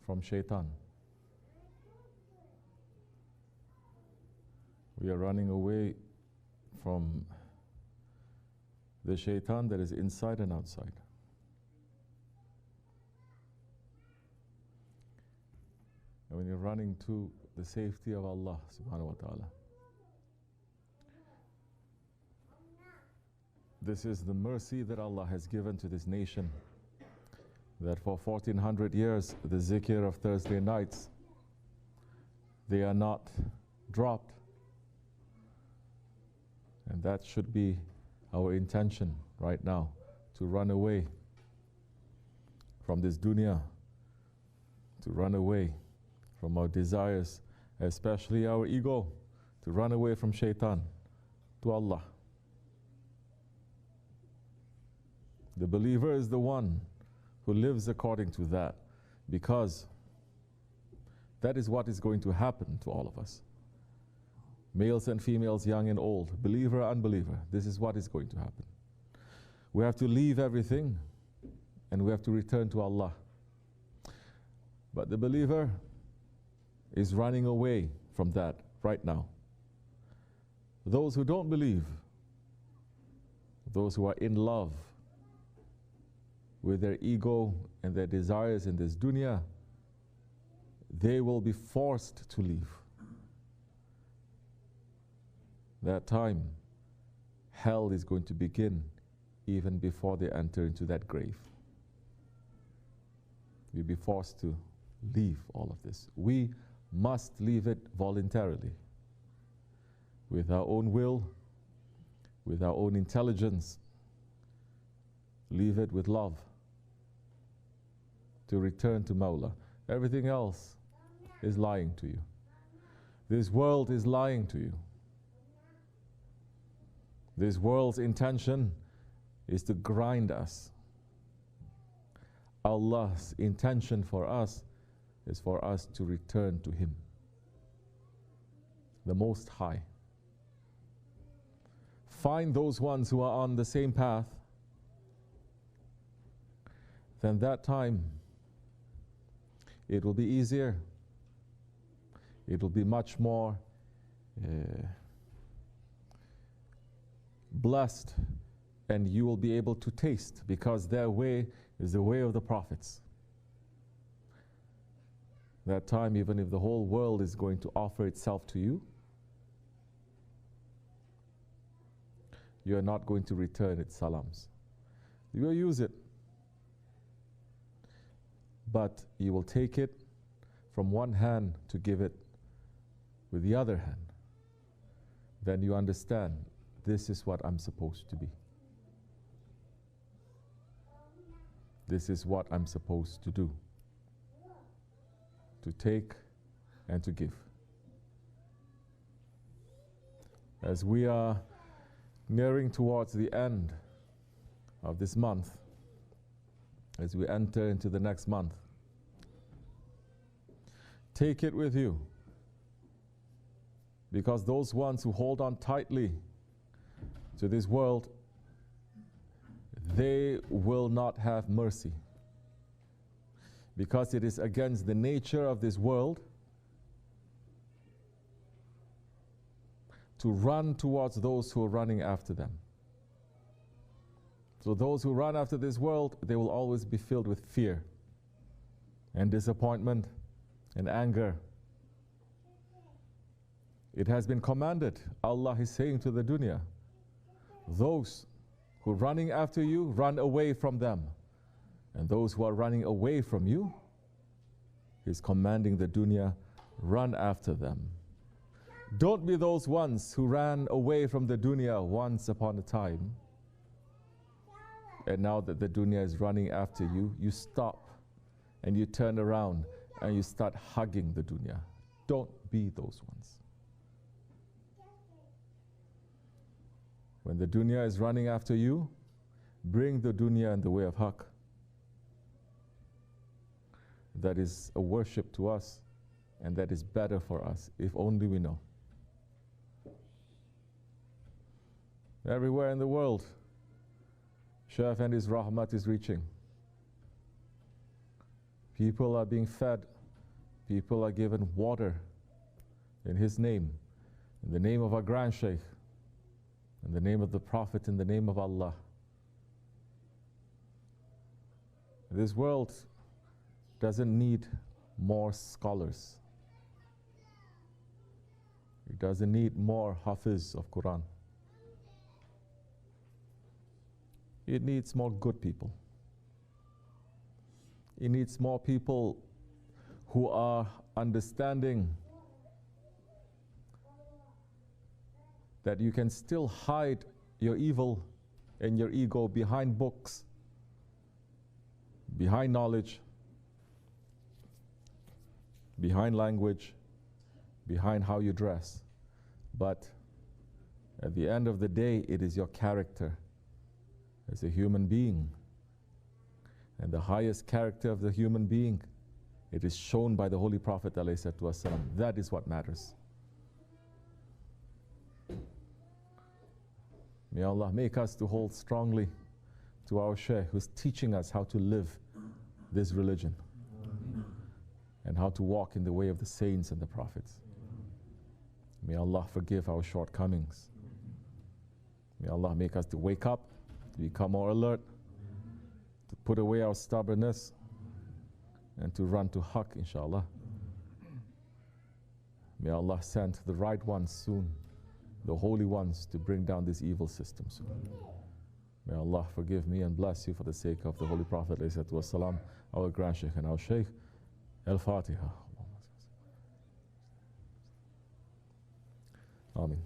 from shaitan. We are running away from the shaitan that is inside and outside. And when you're running to the safety of Allah subhanahu wa ta'ala, this is the mercy that Allah has given to this nation, that for 1400 years the zikr of Thursday nights, they are not dropped. And that should be our intention right now, to run away from this dunya, to run away from our desires, especially our ego, to run away from shaitan, to Allah. The believer is the one who lives according to that, because that is what is going to happen to all of us. Males and females, young and old, believer, unbeliever, this is what is going to happen. We have to leave everything and we have to return to Allah. But the believer is running away from that right now. Those who don't believe, those who are in love with their ego and their desires in this dunya, they will be forced to leave. That time, hell is going to begin even before they enter into that grave. We'll be forced to leave all of this. We must leave it voluntarily, with our own will, with our own intelligence. Leave it with love, to return to Mawla. Everything else is lying to you. This world is lying to you. This world's intention is to grind us. Allah's intention for us is for us to return to Him, the Most High. Find those ones who are on the same path, then that time it will be easier. It will be much more blessed, and you will be able to taste, because their way is the way of the prophets. That time, even if the whole world is going to offer itself to you, you are not going to return its salams. You will use it, but you will take it from one hand to give it with the other hand. Then you understand, this is what I'm supposed to be. This is what I'm supposed to do. To take and to give. As we are nearing towards the end of this month, as we enter into the next month, take it with you. Because those ones who hold on tightly to this world, they will not have mercy. Because it is against the nature of this world to run towards those who are running after them. So those who run after this world, they will always be filled with fear and disappointment and anger. It has been commanded, Allah is saying to the dunya, those who are running after you, run away from them. And those who are running away from you, He's commanding the dunya, run after them. Don't be those ones who ran away from the dunya once upon a time, and now that the dunya is running after you, you stop and you turn around and you start hugging the dunya. Don't be those ones. When the dunya is running after you, bring the dunya in the way of haqq. That is a worship to us, and that is better for us, if only we know. Everywhere in the world, Shaykh and his rahmat is reaching. People are being fed People are given water in his name, in the name of our Grand Sheikh, in the name of the Prophet, in the name of Allah. This world doesn't need more scholars. It doesn't need more hafiz of Quran. It needs more good people. It needs more people who are understanding that you can still hide your evil and your ego behind books, behind knowledge, behind language, behind how you dress. But at the end of the day, it is your character as a human being. And the highest character of the human being, it is shown by the Holy Prophet ﷺ. That is what matters. May Allah make us to hold strongly to our Shaykh, who's teaching us how to live this religion and how to walk in the way of the saints and the prophets. May Allah forgive our shortcomings. May Allah make us to wake up, to become more alert, to put away our stubbornness, and to run to Haqq, inshallah. May Allah send the right ones soon, the holy ones, to bring down this evil system soon. May Allah forgive me and bless you for the sake of the Holy Prophet ﷺ, our Grand Sheikh and our Shaykh. Al-Fatiha. Amen.